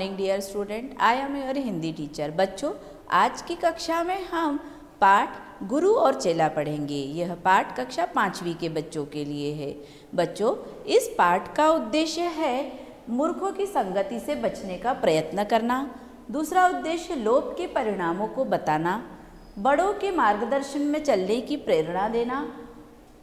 Morning dear student, I am your Hindi teacher. बच्चों, आज की कक्षा में हम पाठ गुरु और चेला पढ़ेंगे। यह पाठ कक्षा 5वीं के बच्चों के लिए है। बच्चों, इस पाठ का उद्देश्य है मूर्खों की संगति से बचने का प्रयत्न करना। दूसरा उद्देश्य लोभ के परिणामों को बताना, बड़ों के मार्गदर्शन में चलने की प्रेरणा देना।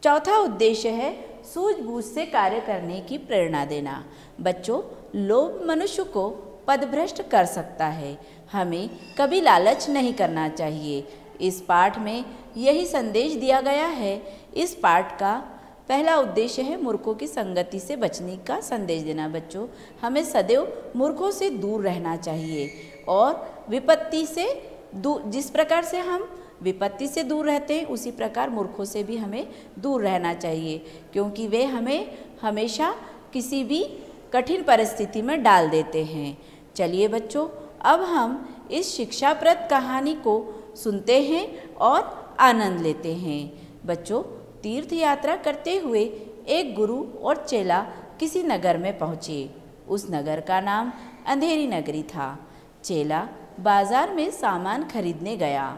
चौथा उद्देश्य है सूझबूझ से कार्य करने की प्रेरणा देना। बच्चों, लोभ मनुष्य को पथभ्रष्ट कर सकता है। हमें कभी लालच नहीं करना चाहिए। इस पाठ में यही संदेश दिया गया है। इस पाठ का पहला उद्देश्य है मूर्खों की संगति से बचने का संदेश देना। बच्चों, हमें सदैव मूर्खों से दूर रहना चाहिए और विपत्ति से जिस प्रकार से हम विपत्ति से दूर रहते हैं उसी प्रकार मूर्खों से भी हमें दूर रहना चाहिए, क्योंकि वे हमें हमेशा किसी भी कठिन परिस्थिति में डाल देते हैं। चलिए बच्चों, अब हम इस शिक्षाप्रद कहानी को सुनते हैं और आनंद लेते हैं। बच्चों, तीर्थ यात्रा करते हुए एक गुरु और चेला किसी नगर में पहुँचे। उस नगर का नाम अंधेरी नगरी था। चेला बाजार में सामान खरीदने गया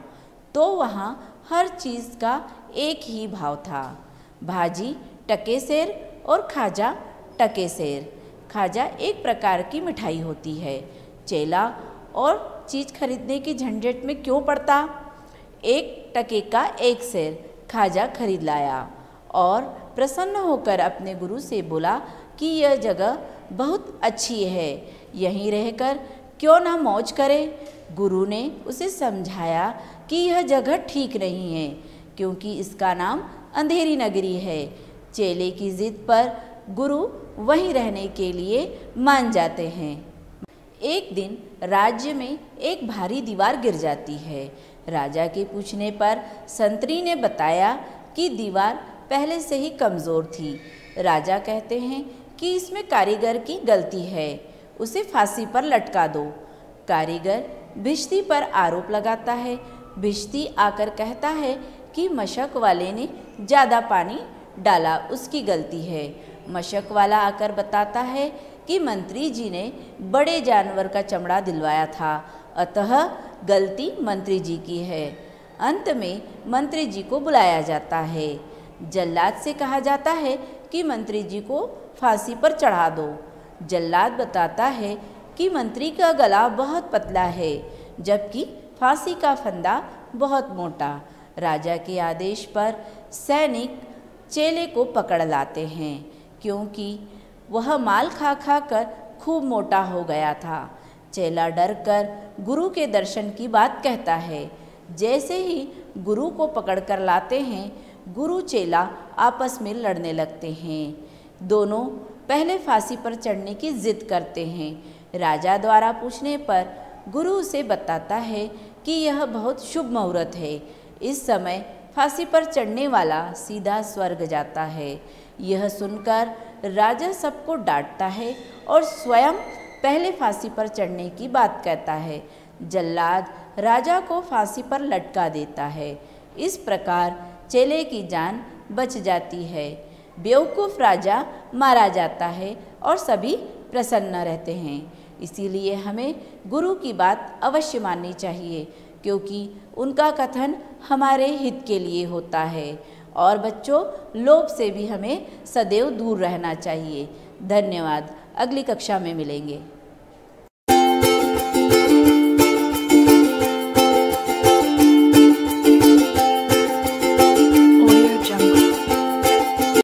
तो वहाँ हर चीज़ का एक ही भाव था। भाजी टकेसेर और खाजा टकेसेर। खाजा एक प्रकार की मिठाई होती है। चेला और चीज़ खरीदने की झंझट में क्यों पड़ता? 1 टके का 1 सेर खाजा खरीद लाया और प्रसन्न होकर अपने गुरु से बोला कि यह जगह बहुत अच्छी है, यहीं रहकर क्यों ना मौज करे। गुरु ने उसे समझाया कि यह जगह ठीक नहीं है, क्योंकि इसका नाम अंधेरी नगरी है। चेले की जिद पर गुरु वहीं रहने के लिए मान जाते हैं। एक दिन राज्य में एक भारी दीवार गिर जाती है। राजा के पूछने पर संतरी ने बताया कि दीवार पहले से ही कमज़ोर थी। राजा कहते हैं कि इसमें कारीगर की गलती है, उसे फांसी पर लटका दो। कारीगर भिश्ती पर आरोप लगाता है। भिश्ती आकर कहता है कि मशक वाले ने ज़्यादा पानी डाला, उसकी गलती है। मशक वाला आकर बताता है कि मंत्री जी ने बड़े जानवर का चमड़ा दिलवाया था, अतः गलती मंत्री जी की है। अंत में मंत्री जी को बुलाया जाता है। जल्लाद से कहा जाता है कि मंत्री जी को फांसी पर चढ़ा दो। जल्लाद बताता है कि मंत्री का गला बहुत पतला है, जबकि फांसी का फंदा बहुत मोटा। राजा के आदेश पर सैनिक चेले को पकड़ लाते हैं, क्योंकि वह माल खा खा कर खूब मोटा हो गया था। चेला डर कर गुरु के दर्शन की बात कहता है। जैसे ही गुरु को पकड़ कर लाते हैं, गुरु चेला आपस में लड़ने लगते हैं। दोनों पहले फांसी पर चढ़ने की जिद करते हैं। राजा द्वारा पूछने पर गुरु उसे बताता है कि यह बहुत शुभ मुहूर्त है। इस समय फांसी पर चढ़ने वाला सीधा स्वर्ग जाता है। यह सुनकर राजा सबको डांटता है और स्वयं पहले फांसी पर चढ़ने की बात कहता है। जल्लाद राजा को फांसी पर लटका देता है। इस प्रकार चेले की जान बच जाती है। बेवकूफ़ राजा मारा जाता है और सभी प्रसन्न रहते हैं। इसीलिए हमें गुरु की बात अवश्य माननी चाहिए, क्योंकि उनका कथन हमारे हित के लिए होता है। और बच्चों, लोभ से भी हमें सदैव दूर रहना चाहिए। धन्यवाद। अगली कक्षा में मिलेंगे।